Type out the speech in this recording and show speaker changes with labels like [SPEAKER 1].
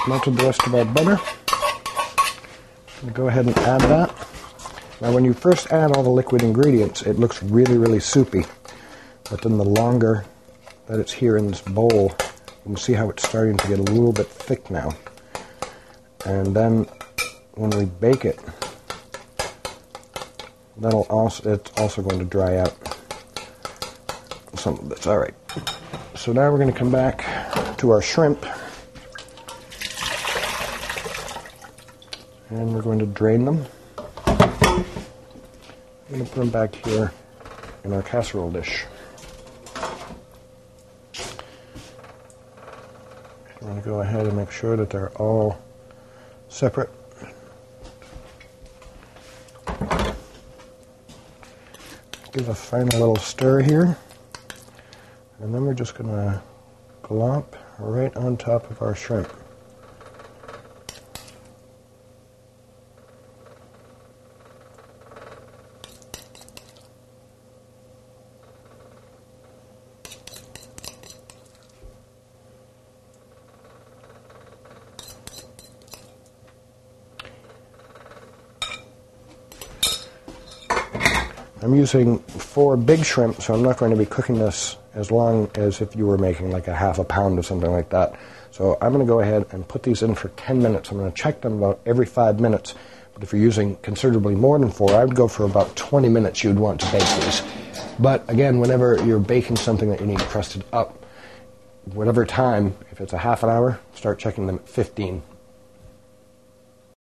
[SPEAKER 1] melted the rest of our butter. I'm going to go ahead and add that. Now when you first add all the liquid ingredients, it looks really, really soupy. But then the longer that it's here in this bowl, you can see how it's starting to get a little bit thick now. And then when we bake it, it's also going to dry out some of this. All right. So now we're going to come back to our shrimp. And we're going to drain them. I'm going to put them back here in our casserole dish. I'm going to go ahead and make sure that they're all separate. Give a final little stir here. And then we're just going to glop right on top of our shrimp. I'm using 4 big shrimp, so I'm not going to be cooking this as long as if you were making like a half a pound or something like that. So I'm going to go ahead and put these in for 10 minutes. I'm going to check them about every 5 minutes. But if you're using considerably more than 4, I would go for about 20 minutes you'd want to bake these. But again, whenever you're baking something that you need crusted up, whatever time, if it's a half an hour, start checking them at 15.